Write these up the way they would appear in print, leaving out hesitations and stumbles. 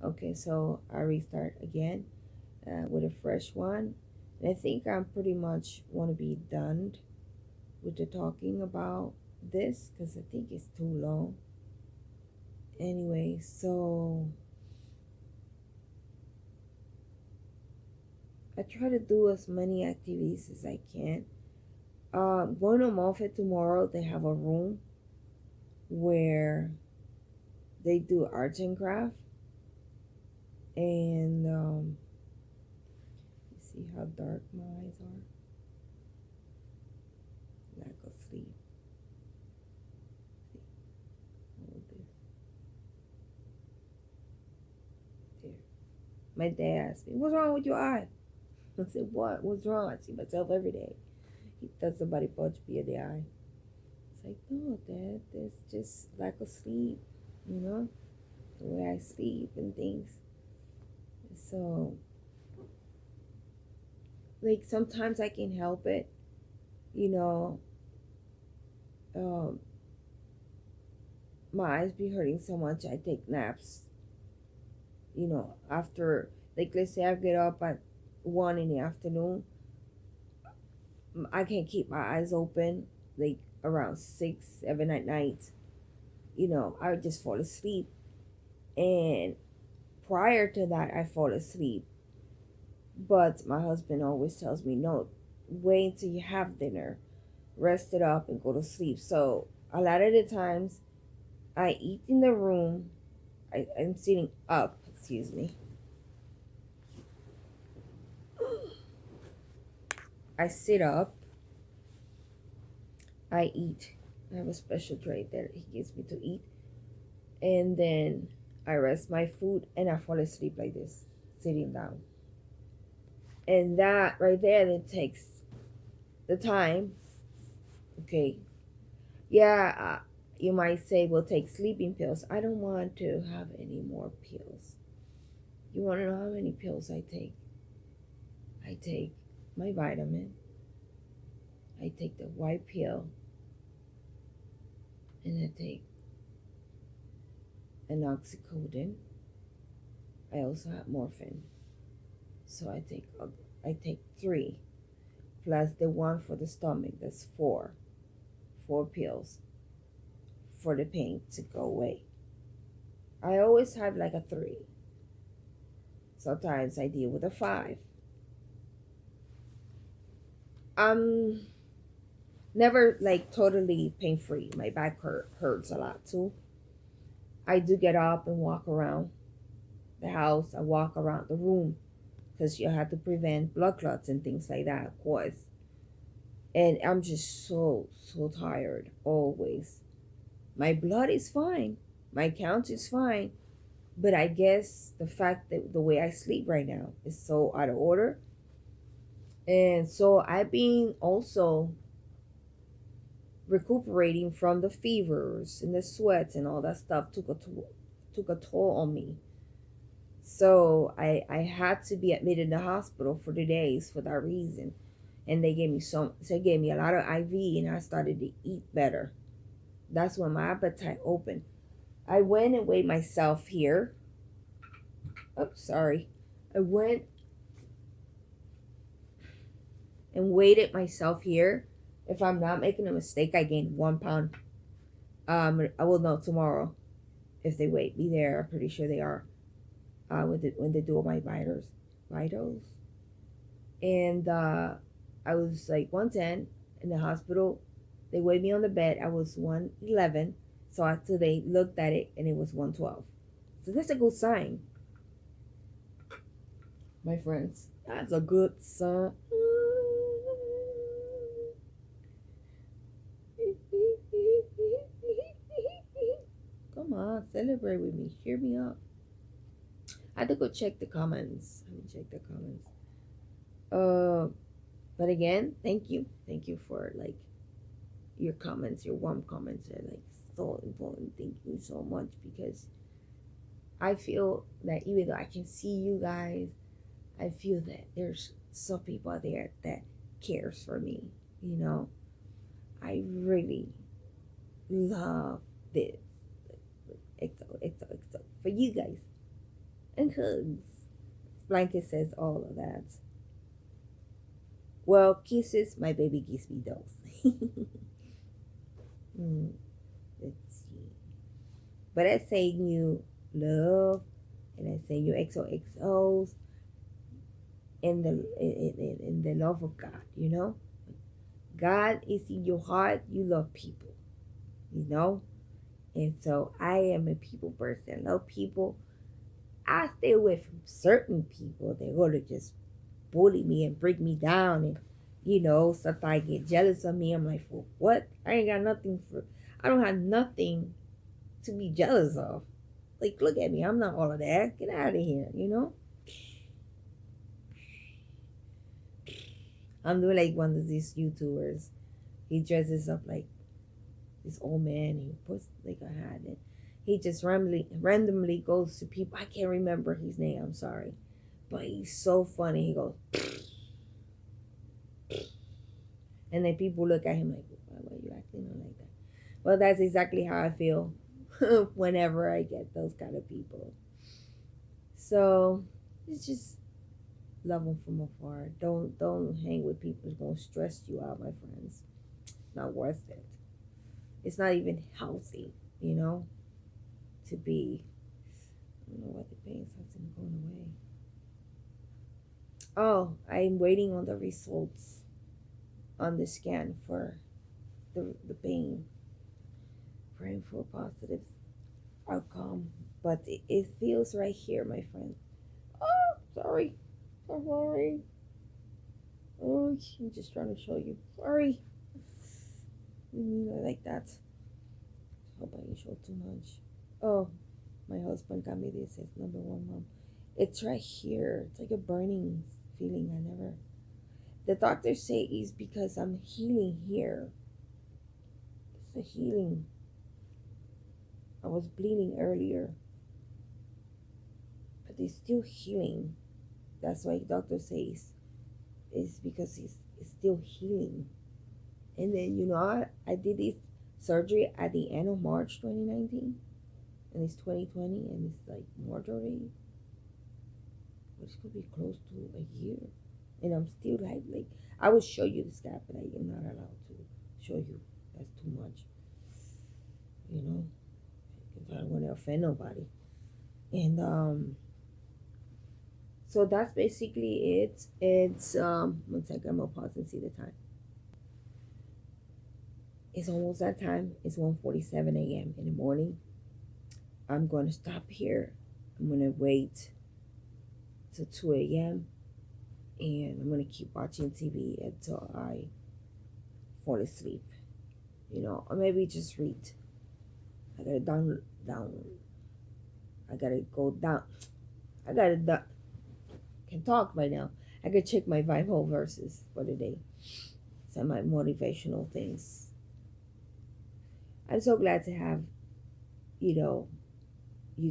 Okay, so I restart again with a fresh one. And I think I'm pretty much want to be done with the talking about this because I think it's too long. Anyway, so I try to do as many activities as I can. Going to Moffat tomorrow, they have a room where they do arts and craft. And you see how dark my eyes are? Lack of sleep. Hold this there. My dad asked me, "What's wrong with your eye?" I said, "What? What's wrong?" I see myself every day. He thought somebody punched me in the eye. It's like, no, Dad, there's just lack of sleep, you know, the way I sleep and things. So, like, sometimes I can help it, you know. Um, my eyes be hurting so much, I take naps, you know, after, like, let's say I get up at 1 in the afternoon, I can't keep my eyes open, like, around 6, 7 at night, you know, I would just fall asleep. And prior to that, I fall asleep. But my husband always tells me, no, wait until you have dinner, rest it up, and go to sleep. So a lot of the times, I eat in the room. I'm sitting up, excuse me. I sit up, I eat. I have a special tray that he gives me to eat. And then I rest my food and I fall asleep like this, sitting down. And that right there, that takes the time. Okay, yeah, you might say, we'll take sleeping pills. I don't want to have any more pills. You want to know how many pills I take? I take my vitamin, I take the white pill, and I take an oxycodone. I also have morphine. So I take three, plus the one for the stomach. That's four. Four pills for the pain to go away. I always have like a three. Sometimes I deal with a five. I'm never like totally pain free. My back hurts a lot too. I do get up and walk around the house. I walk around the room because you have to prevent blood clots and things like that, of course. And I'm just so tired always. My blood is fine. My count is fine. But I guess the fact that the way I sleep right now is so out of order. And so I've been also recuperating from the fevers and the sweats and all that stuff took a toll on me. So I had to be admitted in the hospital for 2 days for that reason. And they gave me a lot of IV and I started to eat better. That's when my appetite opened. I went and weighed myself here. Oh, sorry. I went and weighed it myself here. If I'm not making a mistake, I gained 1 pound. I will know tomorrow if they weigh me there. I'm pretty sure they are. When they do my vitals, and I was like 110 in the hospital. They weighed me on the bed. I was 111. So after they looked at it, and it was 112. So that's a good sign, my friends. That's a good sign. Come on, celebrate with me. Cheer me up. I had to go check the comments. Let me check the comments. Uh, but again, thank you for like your comments, your warm comments are like so important. Thank you so much because I feel that even though I can see you guys, I feel that there's some people there that cares for me. You know, I really love this. XO, XO, XO for you guys. and hugs. Blanket says all of that. Well, kisses, my baby gives me those. Hmm, let's see. But I saying you love, and I say you XOXOs in the love of God. You know, God is in your heart. You love people. You know, and so I am a people person. I love people. I stay away from certain people. They're gonna just bully me and break me down, and sometimes get jealous of me. I'm like, for what? I ain't got nothing for. I don't have nothing to be jealous of. Like, look at me. I'm not all of that. Get out of here. I'm doing like one of these YouTubers. He dresses up like this old man. He puts like a hat and he just randomly goes to people. I can't remember his name. I'm sorry, but he's so funny. He goes, and then people look at him like, why are you acting like that? Well, that's exactly how I feel whenever I get those kind of people. So it's just love them from afar. Don't hang with people who's gonna stress you out, my friends. It's not worth it. It's not even healthy, to be. I don't know what the pain something going away. Oh, I'm waiting on the results on the scan for the pain. Praying for a positive outcome, but it feels right here, my friend. Oh, sorry. I'm sorry. Oh, I'm just trying to show you. Sorry. Like that. Hope I didn't show too much. Oh, my husband got me this. It's number one, mom. It's right here. It's like a burning feeling. I never. The doctors say it's because I'm healing here. It's a healing. I was bleeding earlier, but it's still healing. That's why doctor says it's because it's still healing. And then I did this surgery at the end of March 2019, and it's 2020, and it's like March already. But it's gonna be close to a year, and I'm still like I will show you the scab, but I am not allowed to show you. That's too much, because I don't want to offend nobody. And so that's basically it. It's one second, I'm gonna pause and see the time. It's almost that time. It's 1:47 a.m. in the morning. I'm gonna stop here. I'm gonna wait till 2 a.m. and I'm gonna keep watching TV until I fall asleep. Or maybe just read. I gotta down. I gotta go down. I gotta can talk right now. I could check my Bible verses for the day. Some of my motivational things. I'm so glad to have, you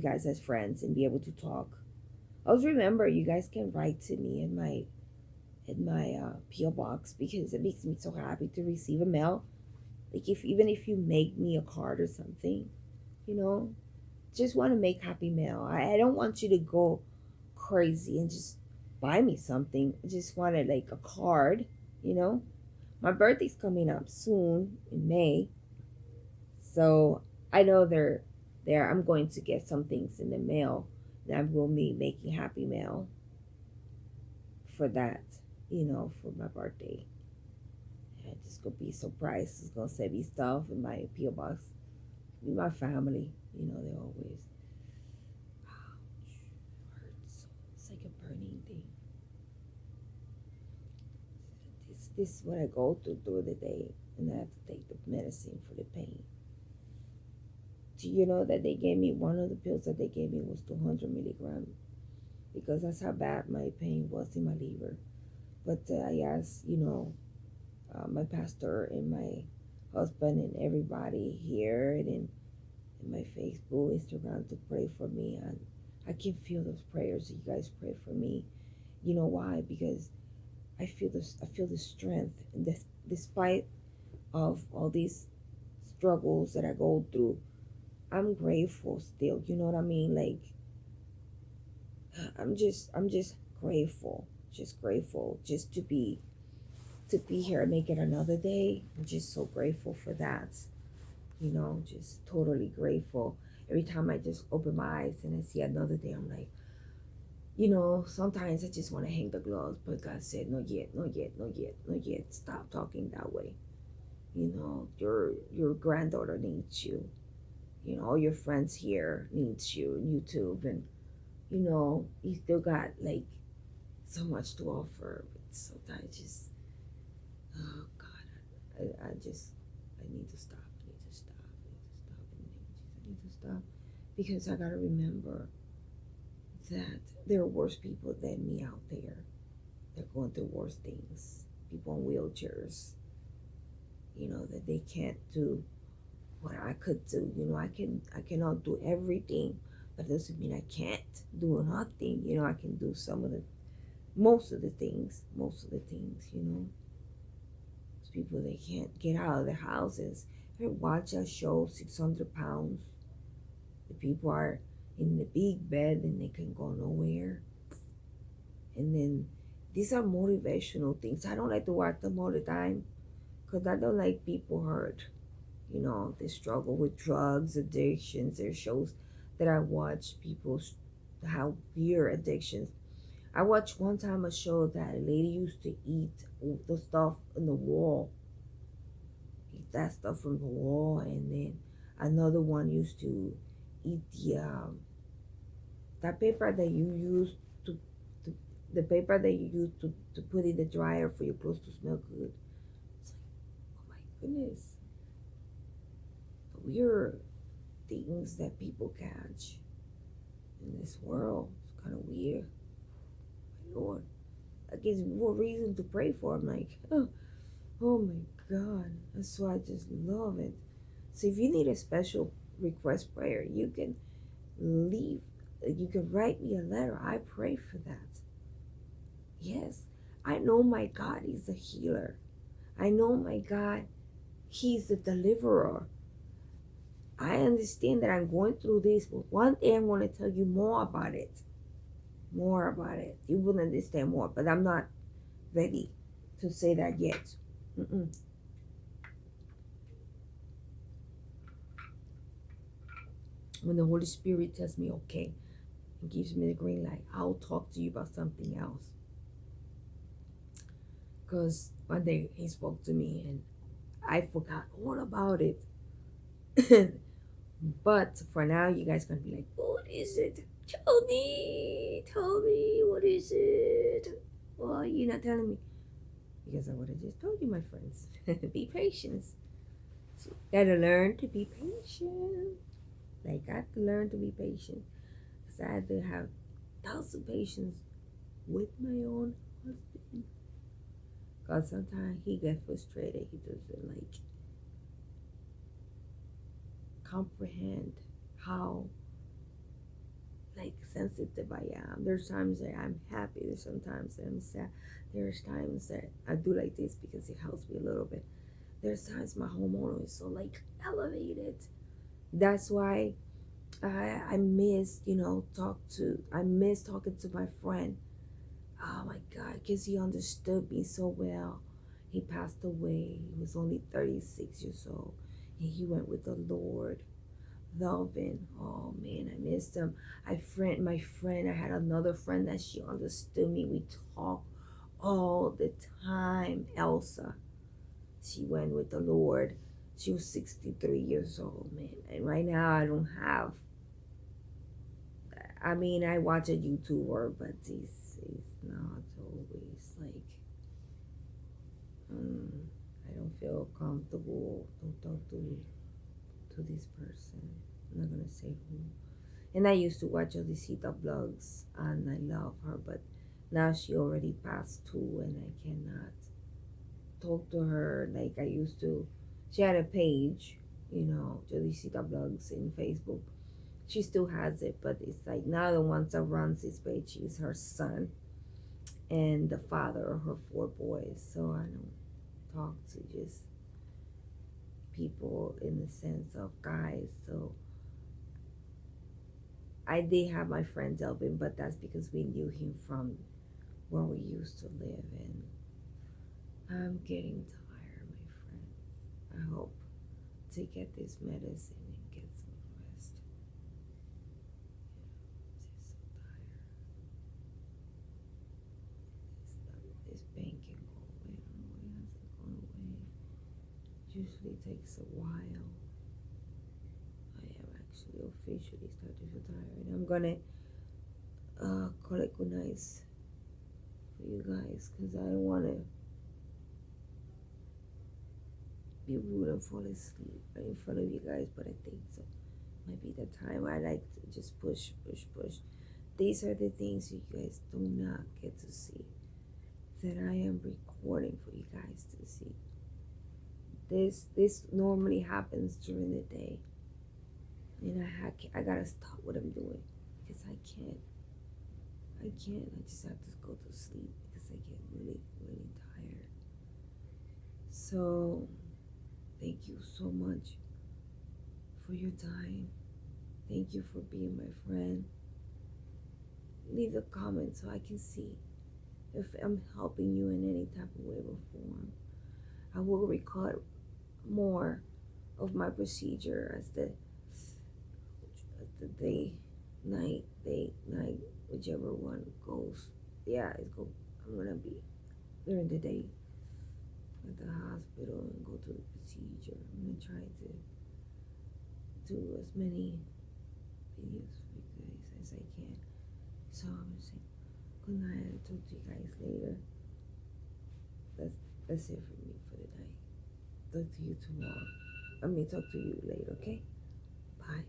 guys as friends and be able to talk. Always remember, you guys can write to me in my PO box, because it makes me so happy to receive a mail. Like, even if you make me a card or something, just want to make happy mail. I don't want you to go crazy and just buy me something. I just wanted like a card. My birthday's coming up soon in May, so I know they're there. I'm going to get some things in the mail that will be making happy mail for that, for my birthday. And just gonna be surprised. It's gonna send me stuff in my PO box. Be my family, they always. Ouch, hurts. It's like a burning thing. This is what I go through the day, and I have to take the medicine for the pain. Do you know that they gave me one of the pills that they gave me was 200 milligrams, because that's how bad my pain was in my liver. But I asked, my pastor and my husband and everybody here and in my Facebook, Instagram, to pray for me, and I can feel those prayers that you guys pray for me. You know why? Because I feel the strength, and this, despite of all these struggles that I go through, I'm grateful still. You know what I mean? Like, I'm just grateful, just grateful, just to be here and make it another day. I'm just so grateful for that. Just totally grateful. Every time I just open my eyes and I see another day, I'm like, sometimes I just want to hang the gloves, but God said, "No yet, no yet, no yet, no yet. Stop talking that way. Your granddaughter needs you. All your friends here needs you on YouTube, and you still got like so much to offer. But sometimes just, oh God, I need to stop. I need to stop. I need to stop because I gotta remember that there are worse people than me out there. They're going through worse things. People in wheelchairs, that they can't do what I could do. I cannot do everything, but it doesn't mean I can't do nothing. I can do most of the things. It's people they can't get out of their houses. I watch a show, 600 pounds. The people are in the big bed and they can go nowhere. And then these are motivational things. I don't like to watch them all the time because I don't like people hurt. They struggle with drugs, addictions. There are shows that I watch people have weird addictions. I watched one time a show that a lady used to eat the stuff in the wall, eat that stuff from the wall, and then another one used to eat that paper that you use to the paper that you use to put in the dryer for your clothes to smell good. It's like, oh my goodness, the weird things that people catch in this world. It's kind of weird. My Lord, that gives me more reason to pray for. I'm like, oh my God, that's why I just love it. So if you need a special request prayer, you can leave. You can write me a letter. I pray for that. Yes, I know my God is a healer. I know my God, He's the deliverer. I understand that I'm going through this, but one day I'm going to tell you more about it. More about it. You will understand more, but I'm not ready to say that yet. Mm-mm. When the Holy Spirit tells me, okay, and gives me the green light, I'll talk to you about something else. Because one day He spoke to me and I forgot all about it. But for now, you guys gonna be like, what is it? Tell me, what is it? Well, you're not telling me because I would have just told you, my friends. Be patient. So you gotta learn to be patient. I got to learn to be patient because I had to have lots of patience with my own husband. Because sometimes he gets frustrated. He doesn't comprehend how sensitive I am. There's times that I'm happy. There's sometimes that I'm sad. There's times that I do like this because it helps me a little bit. There's times my hormone is so elevated. That's why I miss I miss talking to my friend. Oh my God, because he understood me so well. He passed away. He was only 36 years old, and he went with the Lord. Loving. Oh man, I missed him. My friend, I had another friend that she understood me. We talked all the time. Elsa. She went with the Lord. She was 63 years old, man. And right now I don't have. I watch a YouTuber, but he's not always I don't feel comfortable. Don't talk to this person. I'm not gonna say who. And I used to watch Odisita vlogs, and I love her, but now she already passed too, and I cannot talk to her like I used to. She had a page, Odisita vlogs in Facebook. She still has it, but it's now the ones that runs this page is her son and the father of her 4 boys. So I don't talk to just people in the sense of guys. So I did have my friend Delvin, but that's because we knew him from where we used to live. And I'm getting tired, my friend. I hope to get this medicine and get some rest. Just so tired. This pain can go away. I don't know why it hasn't gone away. It usually takes a while. I am actually officially starting to feel tired. I'm gonna call it good nights for you guys because I don't want to be rude and fall asleep in front of you guys, but I think so. Might be the time. I like to just push, push, push. These are the things you guys do not get to see that I am recording for you guys to see. This normally happens during the day, and I gotta stop what I'm doing because I can't. I just have to go to sleep because I get really, really tired. So, thank you so much for your time. Thank you for being my friend. Leave a comment so I can see if I'm helping you in any type of way or form. I will record more of my procedure as the day, night, whichever one goes. Yeah, I'm gonna be during the day at the hospital and go through the procedure. I'm gonna try to do as many videos for you guys as I can. So I'm gonna say good night. I'll talk to you guys later. That's it for me for the night. Talk to you tomorrow. Talk to you later, okay? Bye.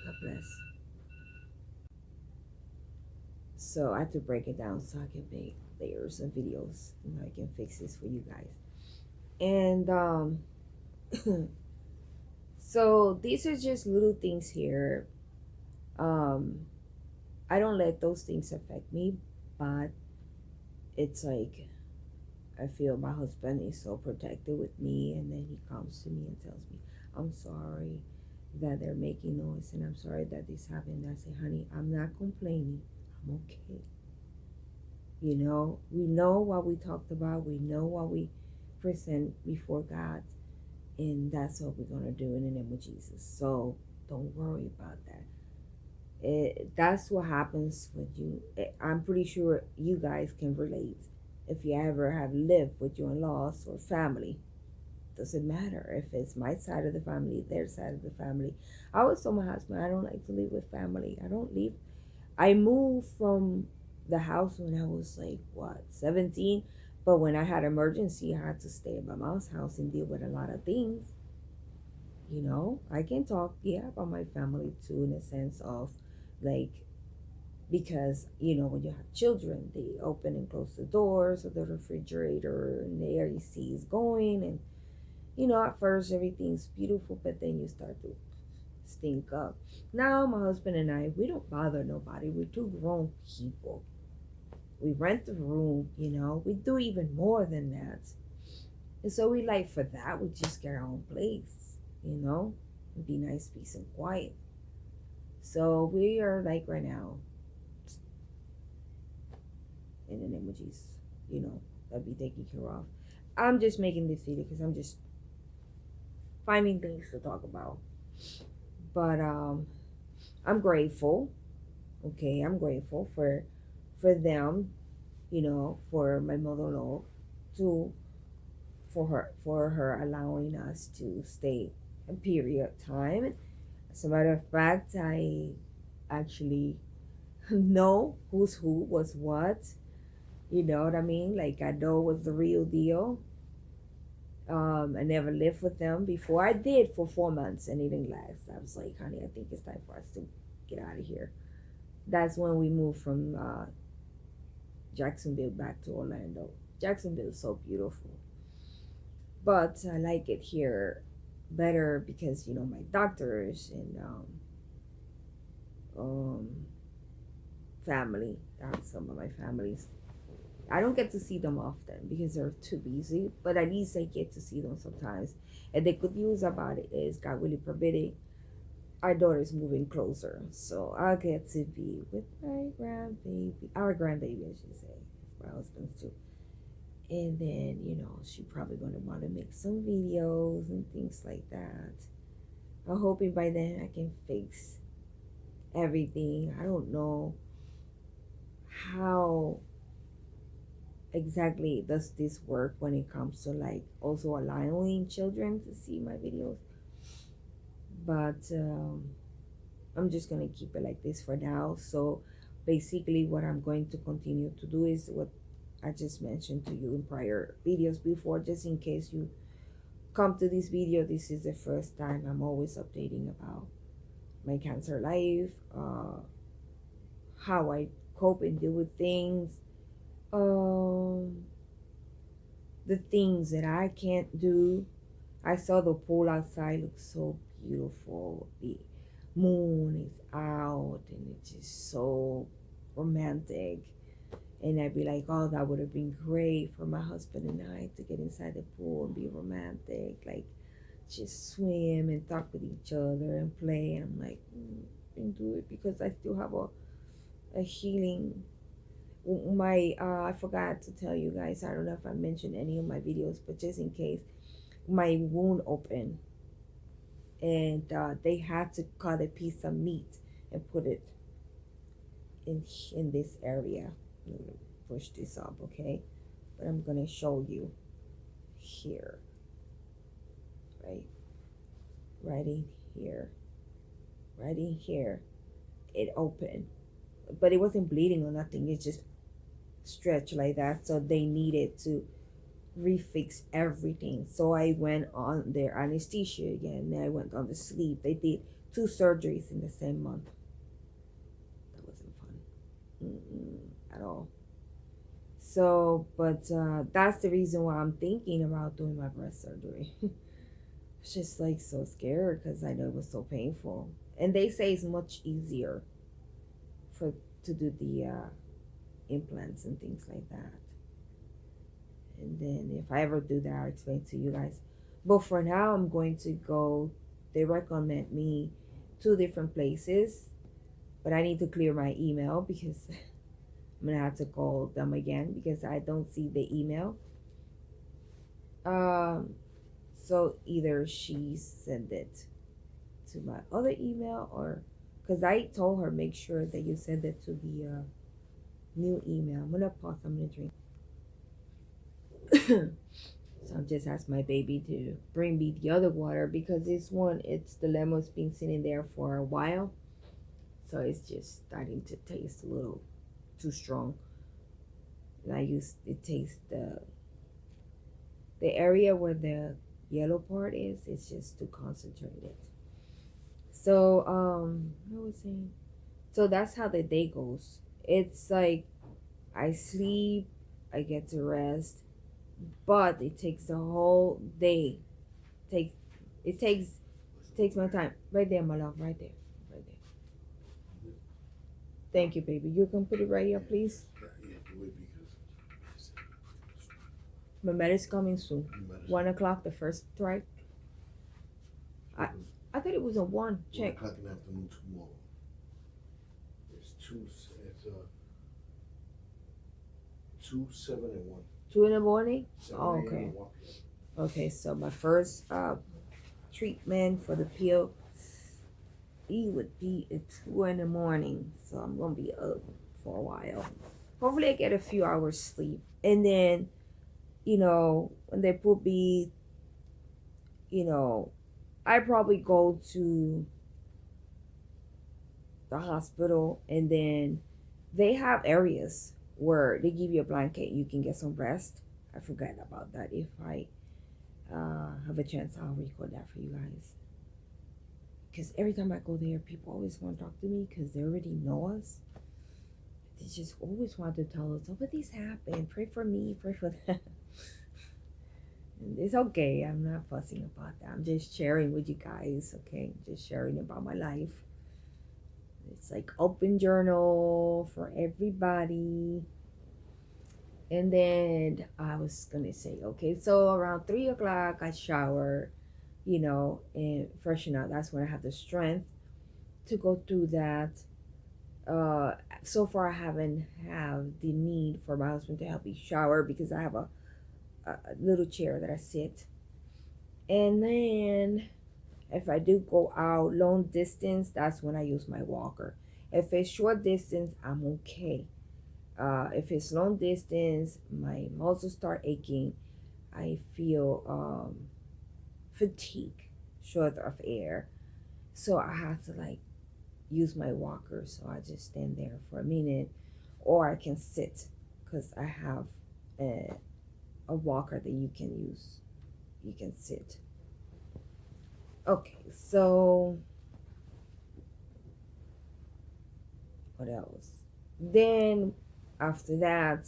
God bless. So I have to break it down so I can make layers of videos and I can fix this for you guys. And so these are just little things here. I don't let those things affect me, but it's like I feel my husband is so protective with me, and then he comes to me and tells me, I'm sorry that they're making noise, and I'm sorry that this happened. I say, honey, I'm not complaining. I'm okay. You know, we know what we talked about. We know what we present before God, and that's what we're going to do in the name of Jesus. So don't worry about that. That's what happens when you, I'm pretty sure you guys can relate. If you ever have lived with your in-laws or family, doesn't matter if it's my side of the family, their side of the family. I always told my husband, I don't like to live with family. I moved from the house when I was like, 17? But when I had emergency, I had to stay at my mom's house and deal with a lot of things. You know, I can talk, about my family too, in a sense of like, because when you have children, they open and close the doors of the refrigerator and the AC is going, and at first everything's beautiful, but then you start to stink up. Now my husband and I, we don't bother nobody. We're two grown people. We rent a room, we do even more than that. And so we like, for that we just get our own place, it'd be nice, peace and quiet. So we are like right now, in the name of Jesus, that'll be taken care of. I'm just making this video because I'm just finding things to talk about. But I'm grateful. Okay, I'm grateful for them, for my mother-in-law for her allowing us to stay a period of time. As a matter of fact, I actually know who's who, was what. You know what I mean? Like, I know it was the real deal. I never lived with them before. I did for 4 months and it didn't last. I was like, honey, I think it's time for us to get out of here. That's when we moved from Jacksonville back to Orlando. Jacksonville is so beautiful. But I like it here better because, my doctors and family, some of my families, I don't get to see them often because they're too busy, but at least I get to see them sometimes. And the good news about it is, God really permitting, our daughter's moving closer, so I'll get to be with my grandbaby, our grandbaby, I should say, my husband's too. And then, she probably gonna want to make some videos and things like that. I'm hoping by then I can fix everything. I don't know how exactly does this work when it comes to like also allowing children to see my videos, but I'm just gonna keep it like this for now. So basically what I'm going to continue to do is what I just mentioned to you in prior videos before, just in case you come to this video, this is the first time. I'm always updating about my cancer life, how I cope and deal with things, um the things that I can't do. I saw the pool outside look so beautiful. The moon is out and it's just so romantic. And I'd be like, oh, that would have been great for my husband and I to get inside the pool and be romantic. Like, just swim and talk with each other and play. And I'm like, and do it because I still have a healing. I forgot to tell you guys, I don't know if I mentioned any of my videos, but just in case, my wound opened and they had to cut a piece of meat and put it in this area. I'm gonna push this up, okay? But I'm gonna show you here, right in here, right in here. It opened, but it wasn't bleeding or nothing. It just stretched like that. So they needed to refix everything. So I went on their anesthesia again. Then I went on the sleep. They did 2 surgeries in the same month. That wasn't fun at all. So, but that's the reason why I'm thinking about doing my breast surgery. It's just like so scared because I know it was so painful. And they say it's much easier for to do the implants and things like that. And then if I ever do that, I'll explain to you guys. But for now, I'm going to go. They recommend me 2 different places, but I need to clear my email because I'm gonna have to call them again because I don't see the email. So either she sent it to my other email or because I told her make sure that you send it to the new email. I'm gonna pause. I'm gonna drink. So I'm just asked my baby to bring me the other water because this one, it's the lemon's been sitting there for a while, so it's just starting to taste a little too strong. And it tastes the area where the yellow part is, it's just too concentrated. So what was I saying? So that's how the day goes. It's like I sleep, I get to rest, but it takes the whole day. It takes my time. Right there, my love, right there. Right there. Thank you, baby. You can put it right here, please. My medicine's coming soon. 1 o'clock, the first strike. I thought it was a 1. Check. 1 o'clock in the afternoon tomorrow. It's 2, 7, and 1. 2 in the morning? 7 Oh, a.m. okay. and 1 p.m. Okay, so my first treatment for the pill, it would be at 2 in the morning. So I'm gonna be up for a while. Hopefully I get a few hours sleep. And then, when they put me, I probably go to the hospital and then they have areas where they give you a blanket, you can get some rest. I forgot about that. If I have a chance, I'll record that for you guys. Because every time I go there, people always want to talk to me because they already know us. They just always want to tell us, oh, but this happened. Pray for me, pray for that. And it's okay. I'm not fussing about that. I'm just sharing with you guys, okay? Just sharing about my life. It's like open journal for everybody. And then I was gonna say, okay, so around 3 o'clock I shower, and freshen up. That's when I have the strength. to go through that. Uh, so far, I haven't have the need for my husband to help me shower because I have a little chair that I sit. And then if I do go out long distance, that's when I use my walker. If it's short distance, I'm okay. If it's long distance, my muscles start aching. I feel fatigue, short of air. So I have to like use my walker. So I just stand there for a minute, or I can sit because I have a walker that you can use. You can sit. Okay, so what else? Then after that,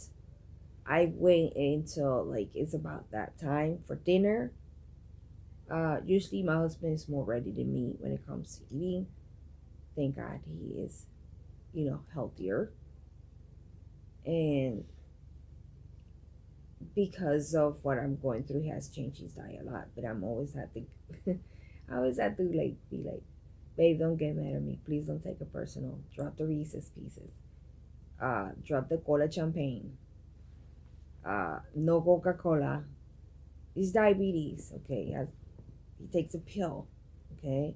I wait until like it's about that time for dinner. Usually my husband is more ready than me when it comes to eating. Thank God he is, healthier. And because of what I'm going through, he has changed his diet a lot. But I'm always have to, I always have to like be like, babe, don't get mad at me. Please don't take it personal. Drop the Reese's Pieces. Drop the cola champagne. No Coca Cola. It's diabetes. Okay, he takes a pill. Okay.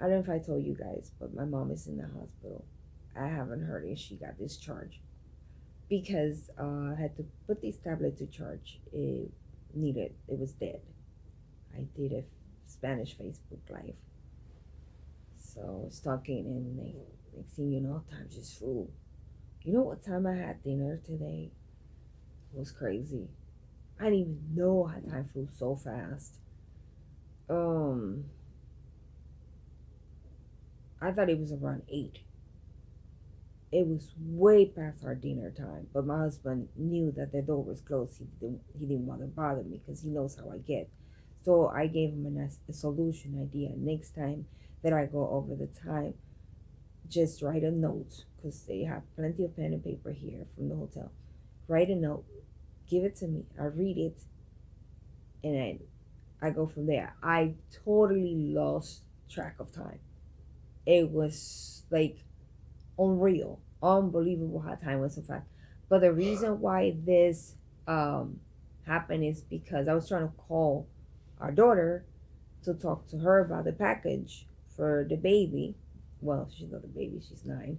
I don't know if I told you guys, but my mom is in the hospital. I haven't heard if she got discharged because I had to put this tablet to charge. It was dead. I did a Spanish Facebook Live. So I was talking, and next thing you know, time just flew. You know what time I had dinner today? It was crazy. I didn't even know how time flew so fast. Um, I thought it was around 8. It was way past our dinner time, but my husband knew that the door was closed. He didn't want to bother me because he knows how I get. So I gave him a solution idea. Next time that I go over the time, just write a note because they have plenty of pen and paper here from the hotel. Write a note, give it to me. I read it, and then I go from there. I totally lost track of time. It was like unreal, unbelievable how time went so fast. But the reason why this happened is because I was trying to call our daughter to talk to her about the package for the baby. Well, she's not the baby; she's 9,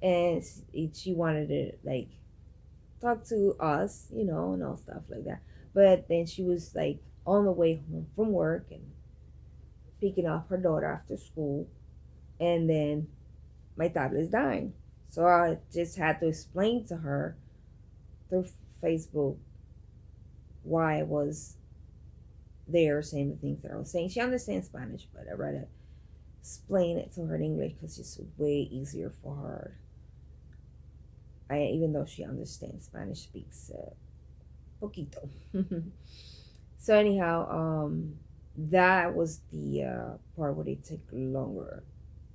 and she wanted to like talk to us, and all stuff like that. But then she was like on the way home from work and picking up her daughter after school, and then my tablet is dying. So I just had to explain to her through Facebook why I was there saying the things that I was saying. She understands Spanish, but I'd rather explain it to her in English because it's way easier for her. Even though she understands Spanish, speaks poquito. So anyhow, that was the part where they took longer.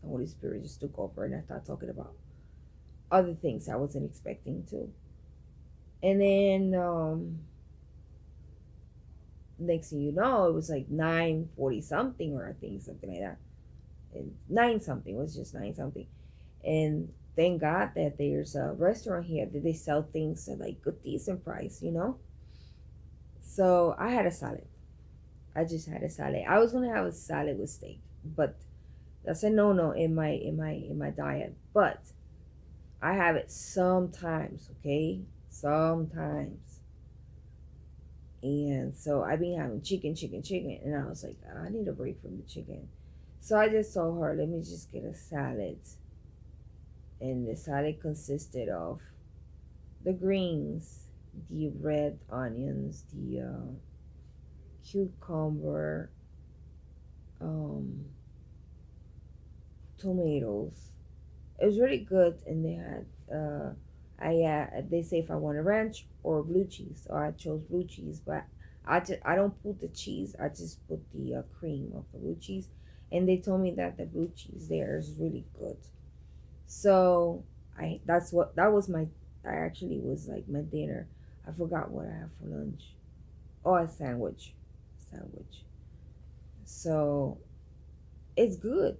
The Holy Spirit just took over, and I started talking about other things I wasn't expecting to. And then next thing you know, it was like 9:40 something, or I think something like that. And 9 something, it was just 9 something. And thank God that there's a restaurant here that they sell things at like a decent price. So I had a salad. I just had a salad. I was gonna have a salad with steak, but that's a no in my diet. But I have it sometimes, okay? Sometimes. And so I've been having chicken, and I was like, I need a break from the chicken. So I just told her, let me just get a salad. And the salad consisted of the greens, the red onions, the cucumber, tomatoes. It was really good, and they had they say if I want a ranch or blue cheese, so I chose blue cheese, but I don't put the cheese. I just put the cream of the blue cheese, and they told me that the blue cheese there is really good. So that was my I actually was like my dinner. I forgot what I had for lunch. Oh, a sandwich. So it's good.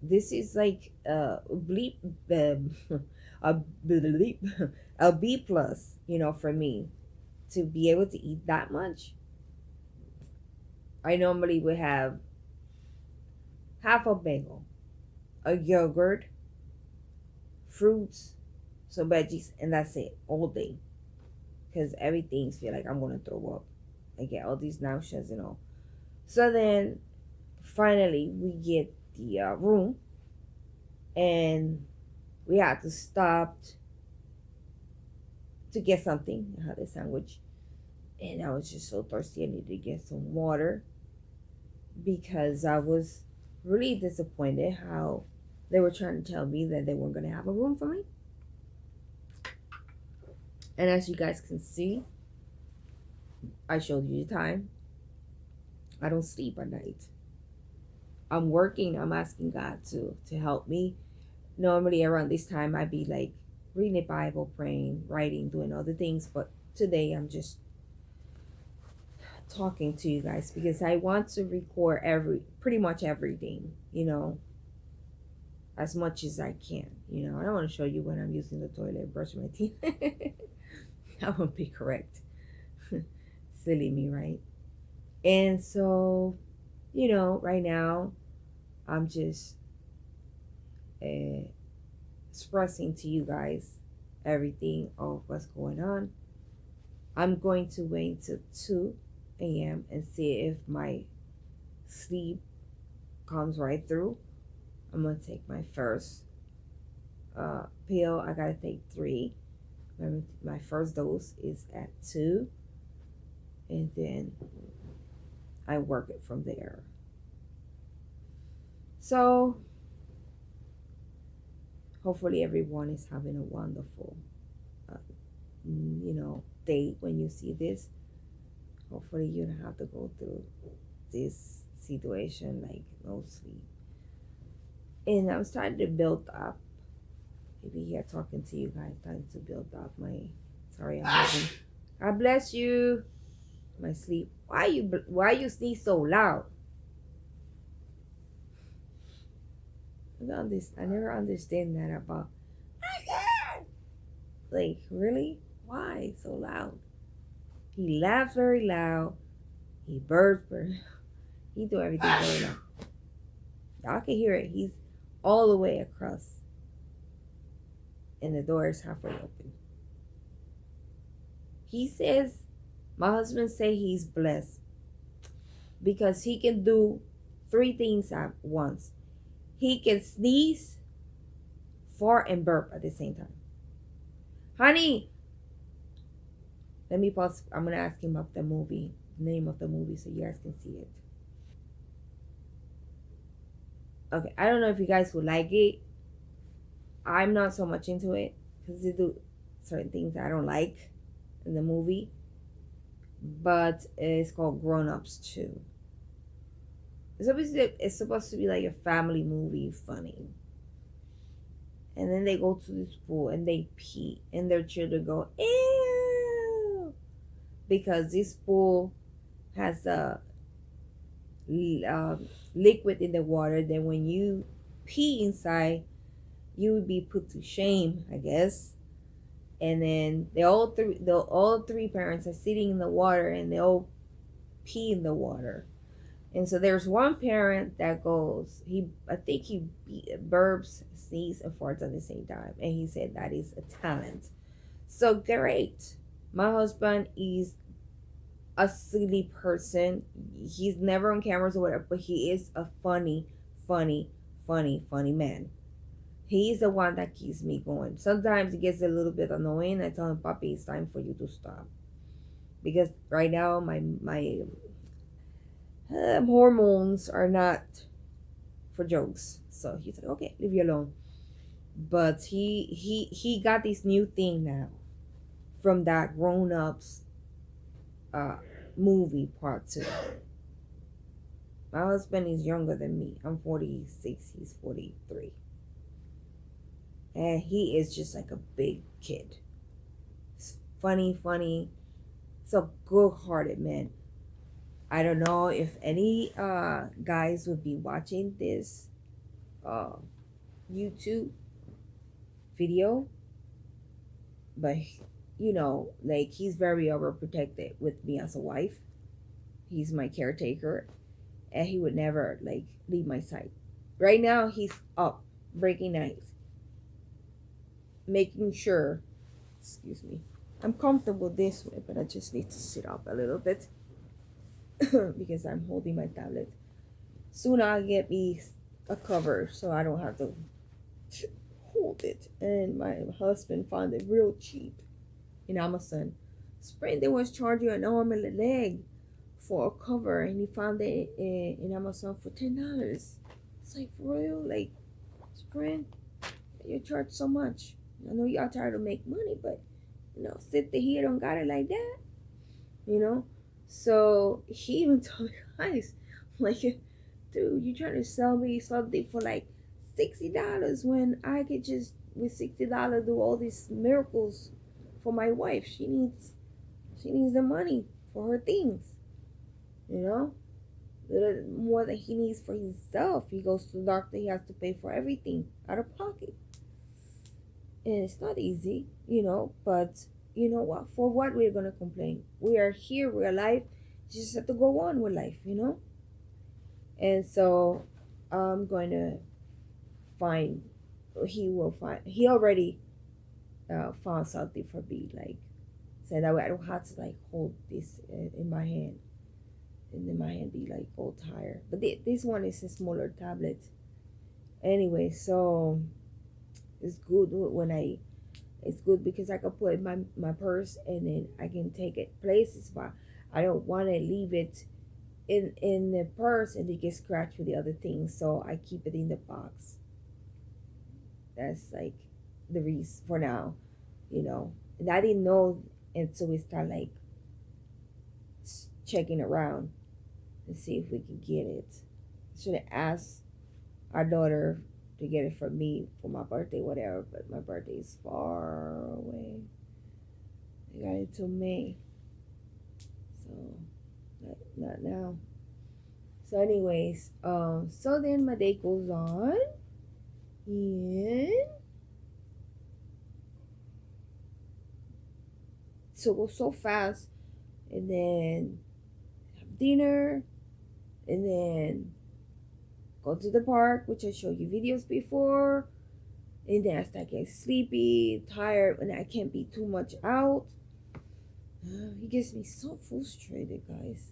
This is like bleep, a bleep, a B plus, for me to be able to eat that much. I normally would have half a bagel, a yogurt, fruits, some veggies, and that's it all day. Because everything feel like I'm gonna throw up. I get all these nauseas and all. So then, finally, we get the room, and we had to stop to get something. I had a sandwich, and I was just so thirsty. I needed to get some water because I was really disappointed how they were trying to tell me that they weren't gonna have a room for me. And as you guys can see, I showed you the time. I don't sleep at night. I'm working. I'm asking God to help me. Normally around this time I'd be like reading the Bible, praying, writing, doing other things, but today I'm just talking to you guys because I want to record pretty much everything, as much as I can. I don't want to show you when I'm using the toilet, brushing my teeth. That won't be correct. Silly me, right? And so, right now I'm just expressing to you guys everything of what's going on. I'm going to wait till 2 a.m. and see if my sleep comes right through. I'm going to take my first pill. I got to take 3. My first dose is at 2. And then I work it from there. So hopefully everyone is having a wonderful day when you see this. Hopefully you don't have to go through this situation like no sleep. And I'm starting to build up. Maybe here talking to you guys, starting to build up my. Sorry, I'm having. God bless you. My sleep. Why you sneeze so loud? I never understand that about. Like, really? Why so loud? He laughs very loud. He burps very. He do everything very loud. Y'all can hear it. He's all the way across, and the door is halfway open. He says, my husband say he's blessed because he can do 3 things at once. He can sneeze, fart, and burp at the same time. Honey, let me pause. I'm gonna ask him up the name of the movie, so you guys can see it. Okay, I don't know if you guys would like it. I'm not so much into it because they do certain things I don't like in the movie. But it's called Grown Ups 2. It's supposed to be like a family movie, funny. And then they go to this pool and they pee, and their children go, ew, because this pool has a liquid in the water. Then when you pee inside, you would be put to shame, I guess. And then all three parents are sitting in the water, and they all pee in the water. And so there's one parent that goes, I think he burps, sneezes, and farts at the same time. And he said that is a talent. So great. My husband is a silly person. He's never on cameras or whatever, but he is a funny man. He's the one that keeps me going. Sometimes it gets a little bit annoying. I tell him, Papi, it's time for you to stop. Because right now, my hormones are not for jokes. So he's like, okay, leave you alone. But he got this new thing now from that Grown Ups movie part 2. My husband is younger than me. I'm 46. He's 43. And he is just like a big kid. It's funny. It's a good-hearted man. I don't know if any guys would be watching this uh YouTube video, but you know, like he's very overprotected with me as a wife. He's my caretaker, and he would never like leave my side. Right now, he's up breaking nights, making sure. Excuse me. I'm comfortable this way, but I just need to sit up a little bit because I'm holding my tablet. Soon I'll get me a cover so I don't have to hold it. And my husband found it real cheap in Amazon. Sprint, they was charging an arm and a leg for a cover, and he found it in Amazon for $10. It's like, for real, like, Sprint, you charge so much. I know y'all try to make money, but sit the here don't got it like that, you know. So he even told me, guys, like, dude, you trying to sell me something for like $60 when I could just with $60 do all these miracles for my wife. She needs the money for her things, you know. Little more than he needs for himself. He goes to the doctor, he has to pay for everything out of pocket. And it's not easy, but you know what? For what we're gonna complain? We are here, we're alive, just have to go on with life. And so I'm going to find, he already found something for me, like, so that way I don't have to like hold this in my hand, and then my hand be like all tired. But this one is a smaller tablet anyway, so it's good it's good because I can put it in my purse, and then I can take it places, but I don't want to leave it in the purse and it gets scratched with the other things, so I keep it in the box. That's like the reason for now. And I didn't know until we start like checking around and see if we can get it. Should have asked our daughter to get it for me for my birthday, whatever, but my birthday is far away. I got it till May, so not now. So anyways, so then my day goes on, and so it goes so fast, and then have dinner, and then go to the park, which I showed you videos before, and then I start getting sleepy, tired, and I can't be too much out. He gets me so frustrated, guys.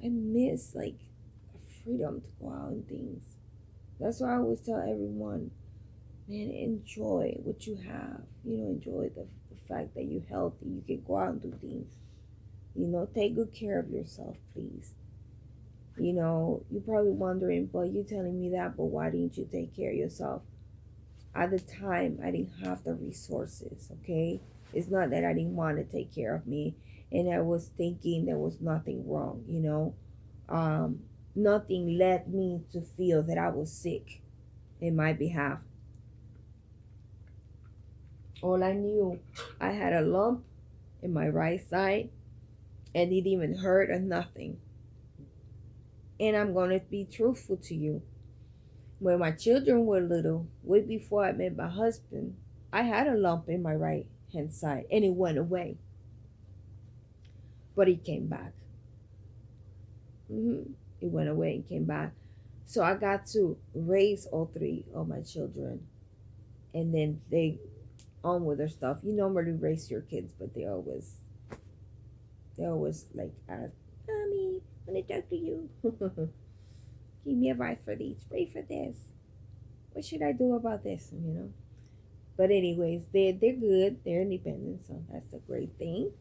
I miss like freedom to go out and things. That's why I always tell everyone, man, enjoy what you have. Enjoy the fact that you're healthy. You can go out and do things. Take good care of yourself, please. You're probably wondering, but you're telling me that, but why didn't you take care of yourself? At the time, I didn't have the resources, okay? It's not that I didn't want to take care of me, and I was thinking there was nothing wrong, Nothing led me to feel that I was sick in my behalf. All I knew, I had a lump in my right side, and it didn't even hurt or nothing. And I'm going to be truthful to you. When my children were little, way before I met my husband, I had a lump in my right hand side, and it went away. But it came back. It went away and came back. So I got to raise all three of my children, and then they on with their stuff. You normally raise your kids, but they always like ask, "Mommy, I want to talk to you. Give me advice for these. Pray for this. What should I do about this?" But anyways, they're good. They're independent, so that's a great thing.